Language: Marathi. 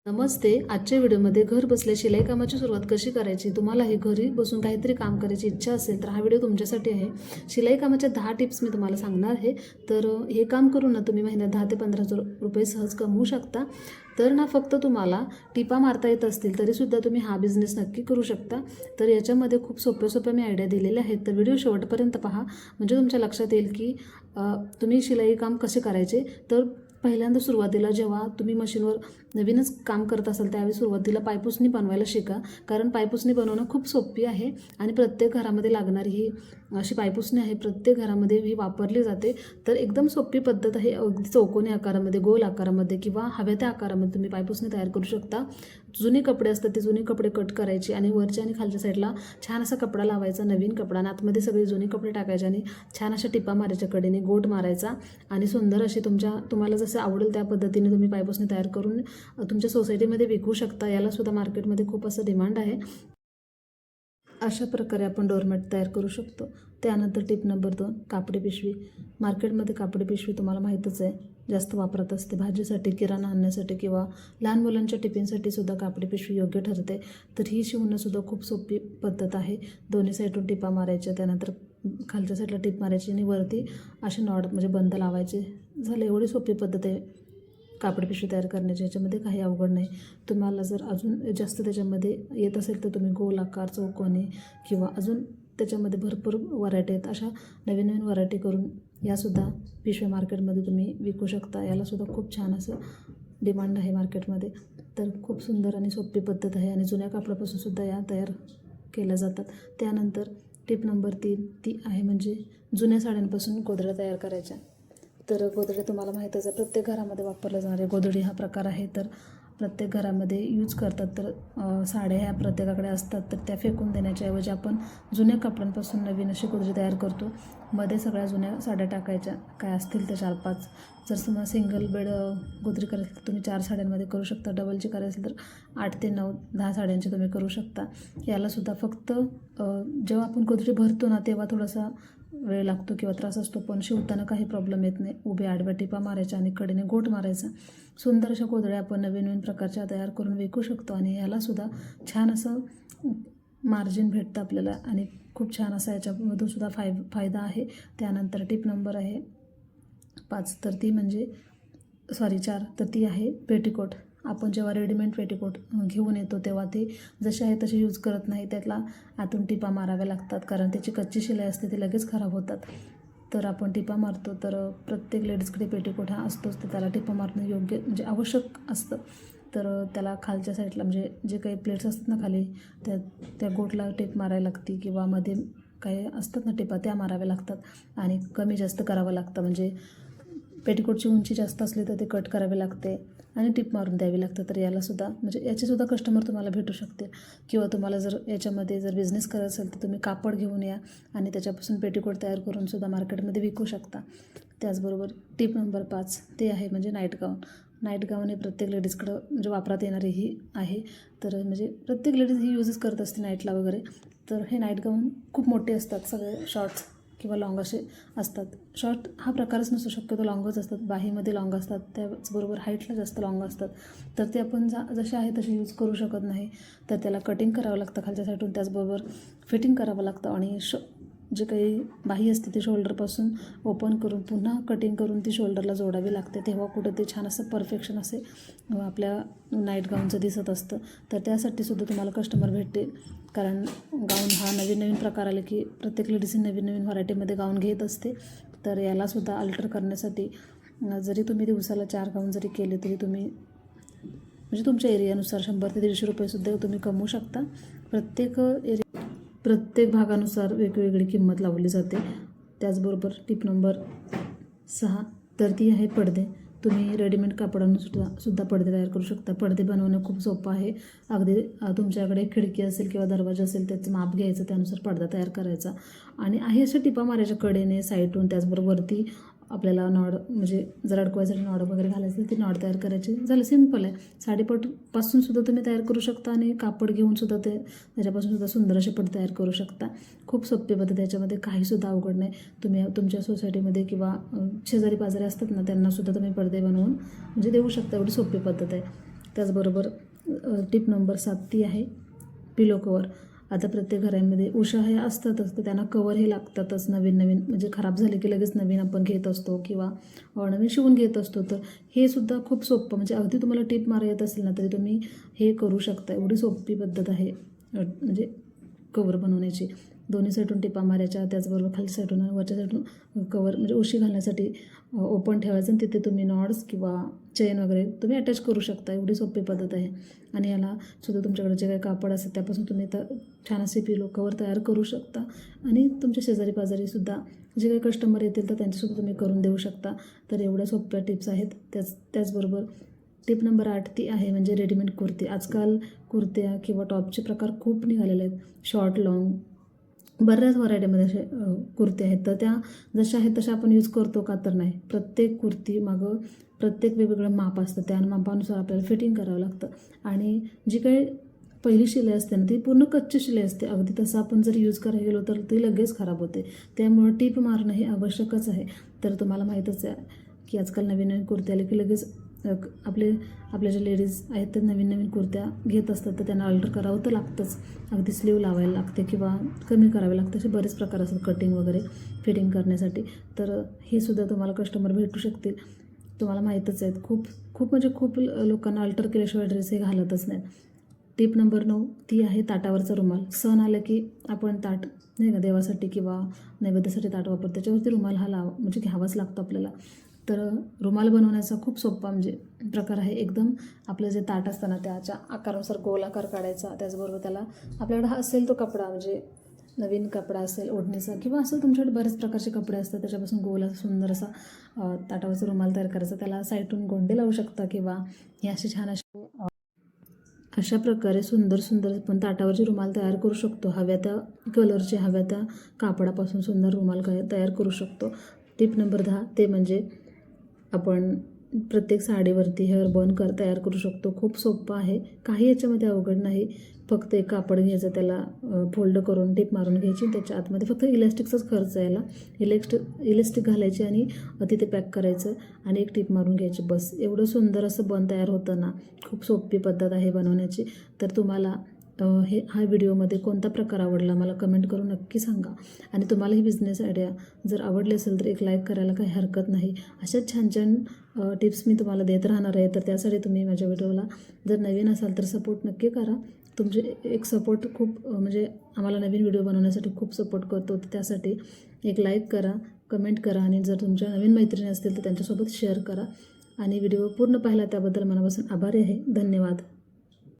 नमस्ते. आजच्या व्हिडिओमध्ये घर बसल्या शिलाई कामाची सुरुवात कशी करायची, तुम्हालाही घरी बसून काहीतरी काम करायची इच्छा असेल तर हा व्हिडिओ तुमच्यासाठी आहे. शिलाई कामाच्या 10 टिप्स मी तुम्हाला सांगणार आहे. तर हे काम करून ना तुम्ही महिन्यात 10 ते 15,000 रुपये सहज कमवू शकता. तर ना फक्त तुम्हाला टिपा मारता येत असतील तरीसुद्धा तुम्ही हा बिझनेस नक्की करू शकता. तर याच्यामध्ये खूप सोप्या मी आयडिया दिलेल्या आहेत. तर व्हिडिओ शेवटपर्यंत पहा, म्हणजे तुमच्या लक्षात येईल की तुम्ही शिलाई काम कसे करायचे. तर पहिल्यांदा सुरुवातीला जेव्हा तुम्ही मशीनवर नवीनच काम करत असाल त्यावेळी सुरुवातीला पायपुसणी बनवायला शिका. कारण पायपुसणी बनवणं खूप सोपी आहे आणि प्रत्येक घरामध्ये लागणारी ही अशी पायपुसणी आहे. प्रत्येक घरामध्ये ही वापरली जाते. तर एकदम सोपी पद्धत आहे. अगदी चौकोनी आकारामध्ये, गोल आकारामध्ये किंवा हव्या त्या आकारामध्ये तुम्ही पायपुसणी तयार करू शकता. जुने कपडे असतात ते जुने कपडे कट करायचे आणि वरच्या आणि खालच्या साईडला छान असा कपडा लावायचा, नवीन कपडा, आणि आतमध्ये सगळे जुने कपडे टाकायचे आणि छान अशा टिपा मारायच्या, कडेने गोट मारायचा आणि सुंदर अशी तुम्हाला जसं आवडेल त्या पद्धतीने तुम्ही पायपुसणी तयार करून तुमच्या सोसायटीमध्ये विकू शकता. याला सुद्धा मार्केटमध्ये खूप असं डिमांड आहे. अशा प्रकारे आपण डोरमॅट तयार करू शकतो. त्यानंतर टिप नंबर 2, कापडी पिशवी. मार्केटमध्ये कापडी पिशवी तुम्हाला माहीतच आहे, जास्त वापरत असते. भाजीसाठी, किराणा आणण्यासाठी किंवा लहान मुलांच्या टिफिनसाठी सुद्धा कापडी पिशवी योग्य ठरते. तर ही शिवणंसुद्धा खूप सोपी पद्धत आहे. दोन्ही साईडून टिपा मारायच्या, त्यानंतर खालच्या साईडला टिप मारायची आणि वरती असे नॉड म्हणजे बंद लावायचे. झालं, एवढी सोपी पद्धत आहे कापडी पिशवी तयार करण्याची. याच्यामध्ये काही अवघड नाही. तुम्हाला जर अजून जास्त त्याच्यामध्ये येत असेल तर तुम्ही गोल आकार, चौकोनी किंवा अजून त्याच्यामध्ये भरपूर व्हरायटी आहेत. अशा नवीन व्हरायटी करून यासुद्धा पिशव्या मार्केटमध्ये तुम्ही विकू शकता. यालासुद्धा खूप छान असं डिमांड आहे मार्केटमध्ये. तर खूप सुंदर आणि सोपी पद्धत आहे आणि जुन्या कापडापासून सुद्धा या तयार केल्या जातात. त्यानंतर टिप नंबर 3 ती आहे म्हणजे जुन्या साड्यांपासून गोधड्या तयार करायच्या. तर गोधडी तुम्हाला माहीतच आहे, प्रत्येक घरामध्ये वापरले जाणारे गोधडी हा प्रकार आहे. तर प्रत्येक घरामध्ये यूज करतात. तर साड्या ह्या प्रत्येकाकडे असतात, तर त्या फेकून देण्याच्या ऐवजी आपण जुन्या कपड्यांपासून नवीन अशी गोधडी तयार करतो. मध्ये सगळ्या जुन्या साड्या टाकायच्या, काय असतील त्या 4-5. जर तुम्हाला सिंगल बेड गोधडी करायची तर तुम्ही 4 साड्यांमध्ये करू शकता. डबलची करायची तर 8 ते 9, 10 साड्यांची तुम्ही करू शकता. यालासुद्धा फक्त जेव्हा आपण गोधडी भरतो ना तेव्हा थोडासा वेळ लागतो किंवा त्रास असतो, पण शिवताना काही प्रॉब्लेम येत नाही. उभ्या आडव्या टिपा मारायच्या आणि कडेने गोट मारायचा. सुंदर अशा गोधड्या आपण नवीन प्रकारच्या तयार करून विकू शकतो आणि यालासुद्धा छान असं मार्जिन भेटतं आपल्याला आणि खूप छान असा याच्यामधून सुद्धा फायदा आहे. त्यानंतर टिप नंबर आहे 5, तर ती म्हणजे 4, तर ती आहे पेटीकोट. आपण जेव्हा रेडीमेड पेटीकोट घेऊन येतो तेव्हा ते जसे आहे तसे यूज करत नाही. त्यातला आतून टिपा माराव्या लागतात, कारण त्याची कच्ची शिलाई असते, ती लगेच खराब होतात. तर आपण टिपा मारतो. तर प्रत्येक लेडीजकडे पेटीकोट हा असतोच, तर त्याला टिपा मारणं योग्य म्हणजे आवश्यक असतं. तर त्याला खालच्या साईडला म्हणजे जे काही प्लेट्स असतात ना खाली, त्या गोटला टिप मारायला लागते किंवा मध्ये काही असतात ना टिपा, त्या माराव्या लागतात आणि कमी जास्त करावं लागतं. म्हणजे पेटीकोटची उंची जास्त असली तर ते कट करावे लागते आणि टिप मारून द्यावी लागतं. तर यालासुद्धा म्हणजे याचेसुद्धा कस्टमर तुम्हाला भेटू शकते. किंवा तुम्हाला जर याच्यामध्ये जर बिझनेस करायचा असेल तर तुम्ही कापड घेऊन या आणि त्याच्यापासून पेटीकोट तयार करून सुद्धा मार्केटमध्ये विकू शकता. त्याचबरोबर टिप नंबर 5 ते आहे म्हणजे नाईट गाऊन. नाईट गाऊन हे प्रत्येक लेडीजकडं म्हणजे वापरात येणारी ही आहे. तर म्हणजे प्रत्येक लेडीज ही यूजच करत असते नाईटला वगैरे. तर हे नाईट गाऊन खूप मोठे असतात, सगळे शॉर्ट्स किंवा लॉंग असे असतात. शॉर्ट हा प्रकारच नसतो, शक्यतो लॉंगच असतात. बाहीमध्ये लॉंग असतात, त्याचबरोबर हाईटला जास्त लॉंग असतात. तर ते आपण जसे आहे तसे यूज करू शकत नाही. तर त्याला कटिंग करावं लागतं खालच्या साईडून, त्याचबरोबर फिटिंग करावं लागतं आणि जे काही बाही असते ती शोल्डरपासून ओपन करून पुन्हा कटिंग करून ती शोल्डरला जोडावी लागते. तेव्हा कुठं ते छान असं परफेक्शन असे आपल्या नाईट गाऊनचं दिसत असतं. तर त्यासाठी सुद्धा तुम्हाला कस्टमर भेटतील, कारण गाऊन हा नवीन प्रकार आले की प्रत्येक लेडीज नवीन व्हरायटीमध्ये गाऊन घेत असते. तर यालासुद्धा अल्टर करण्यासाठी जरी तुम्ही दिवसाला 4 गाऊन जरी केले तरी तुम्ही म्हणजे तुमच्या एरियानुसार 100 ते 150 रुपयेसुद्धा तुम्ही कमवू शकता. प्रत्येक भागानुसार वेगवेगळी किंमत लावली जाते. त्याचबरोबर टिप नंबर 6, तर ती आहे पडदे. तुम्ही रेडीमेड कापडांना सुद्धा पडदे तयार करू शकता. पडदे बनवणं खूप सोपं आहे. अगदी तुमच्याकडे खिडकी असेल किंवा दरवाजा असेल त्याचं माप घ्यायचं, त्यानुसार पडदा तयार करायचा आणि आहे अशा टिपा मारायच्या कडेने, साईडून. त्याचबरोबर वरती आपल्याला नॉड म्हणजे जर अडकवायसाठी नॉड वगैरे घालायचं ती नॉड तयार करायची. झालं, सिंपल आहे. साडीपासून सुद्धा तुम्ही तयार करू शकता आणि कापड घेऊन सुद्धा त्याच्यापासून सुद्धा सुंदर असे पडदे तयार करू शकता. खूप सोपी पद्धत, याच्यामध्ये काहीसुद्धा अवघड नाही. तुम्ही तुमच्या सोसायटीमध्ये किंवा शेजारी पाजारी असतात ना त्यांनासुद्धा तुम्ही पडदे बनवून म्हणजे देऊ शकता. एवढी सोपी पद्धत आहे. त्याचबरोबर टिप नंबर 7 ती आहे पिलो कवर. आता प्रत्येक घरामध्ये उषा हे असतातच, तर त्यांना कवर हे लागतातच. नवीन म्हणजे खराब झाले की लगेच नवीन आपण घेत असतो किंवा नवीन शिवून घेत असतो. तर हे सुद्धा खूप सोपं, म्हणजे अगदी तुम्हाला टीप मारा येत असेल ना तरी तुम्ही हे करू शकता. एवढी सोपी पद्धत आहे म्हणजे कवर बनवण्याची. दोन्ही साईडून टिपा मारायच्या, त्याचबरोबर खाली साईडून आणि वरच्या साईडून कवर म्हणजे उशी घालण्यासाठी ओपन ठेवायचं आणि तिथे तुम्ही नॉट्स किंवा चेन वगैरे तुम्ही अटॅच करू शकता. एवढी सोपी पद्धत आहे. आणि याला सुद्धा तुमच्याकडे जे काही कापड असेल त्यापासून तुम्ही छान असे पिलो कवर तयार करू शकता. आणि तुमच्या शेजारी पाजारीसुद्धा जे काही कस्टमर येतील तर त्यांच्यासुद्धा तुम्ही करून देऊ शकता. तर एवढ्या सोप्या टिप्स आहेत. त्याचबरोबर टिप नंबर 8 ती आहे म्हणजे रेडीमेड कुर्ती. आजकाल कुर्त्या किंवा टॉपचे प्रकार खूप निघालेले आहेत. शॉर्ट, लाँग बऱ्याच व्हरायटीमध्ये असे कुर्ती आहेत. तर त्या जशा आहेत तशा आपण यूज करतो का? तर नाही. प्रत्येक कुर्ती मागं प्रत्येक वेगवेगळं माप असतं. त्या मापानुसार आपल्याला फिटिंग करावं लागतं. आणि जी काही पहिली शिलाई असते ना ती पूर्ण कच्ची शिलाई असते. अगदी तसं आपण जर यूज करायला गेलो तर ती लगेच खराब होते. त्यामुळं टीप मारणं हे आवश्यकच आहे. तर तुम्हाला माहीतच आहे की आजकाल नवीन कुर्त्या आले की लगेच आपल्या ज्या लेडीज आहेत त्या नवीन कुर्त्या घेत असतात, तर त्यांना अल्टर करावं तर लागतंच. अगदी स्लीव लावायला लागते किंवा कमी करावे लागते. असे बरेच प्रकार असतात कटिंग वगैरे फिटिंग करण्यासाठी. तर हे सुद्धा तुम्हाला कस्टमर भेटू शकतील. तुम्हाला माहीतच आहेत खूप लोकांना अल्टर केल्याशिवाय ड्रेस हे घालतच नाहीत. टिप नंबर 9 ती आहे ताटावरचा रुमाल. सण आलं की आपण ताट नाही का देवासाठी किंवा नैवेद्यासाठी ताट वापरतो, त्याच्यावरती रुमाल हा म्हणजे घ्यावाच लागतो आपल्याला. तर रुमाल बनवण्याचा खूप सोपा म्हणजे प्रकार आहे. एकदम आपलं जे ताट असतं ना त्याच्या आकारानुसार गोल आकार काढायचा. त्याचबरोबर त्याला आपल्याकडे हा असेल तो कपडा म्हणजे नवीन कपडा असेल ओढणीचा किंवा असं तुमच्याकडे बरेच प्रकारचे कपडे असतात, त्याच्यापासून गोल असा सुंदर असा ताटावरचा रुमाल तयार करायचा. त्याला साईडून गोंडे लावू शकता किंवा हे असे छान अशा प्रकारे सुंदर आपण ताटावरचे रुमाल तयार करू शकतो. हव्या त्या कलरचे, हव्या त्या कापडापासून सुंदर रुमाल तयार करू शकतो. टिप नंबर 10 ते म्हणजे आपण प्रत्येक साडीवरती हेअर बन तयार करू शकतो. खूप सोपं आहे. काही याच्यामध्ये अवघड नाही. फक्त एक कापड घ्यायचं, त्याला फोल्ड करून टिप मारून घ्यायची. त्याच्या आतमध्ये फक्त इलास्टिकचाच खर्च आहे याला. इलास्टिक घालायची आणि तिथे पॅक करायचं आणि एक टिप मारून घ्यायची, बस. एवढं सुंदर असं बन तयार होतं ना. खूप सोपी पद्धत आहे बनवण्याची. तर तुम्हाला हा व्हिडिओमध्ये कोणता प्रकार आवडला मला कमेंट करून नक्की सांगा. आणि तुम्हाला ही बिझनेस आयडिया जर आवडली असेल तर एक लाईक करायला काही हरकत नाही. अशाच छान टिप्स मी तुम्हाला देत राहणार आहे. तर त्यासाठी तुम्ही माझ्या व्हिडिओला जर नवीन असाल तर सपोर्ट नक्की करा. तुमचे एक सपोर्ट खूप म्हणजे आम्हाला नवीन व्हिडिओ बनवण्यासाठी खूप सपोर्ट करतो. तर त्यासाठी एक लाईक करा, कमेंट करा आणि जर तुमच्या नवीन मैत्रिणी असतील तर त्यांच्यासोबत शेअर करा. आणि व्हिडिओ पूर्ण पाहिला त्याबद्दल मनापासून आभारी आहे. धन्यवाद.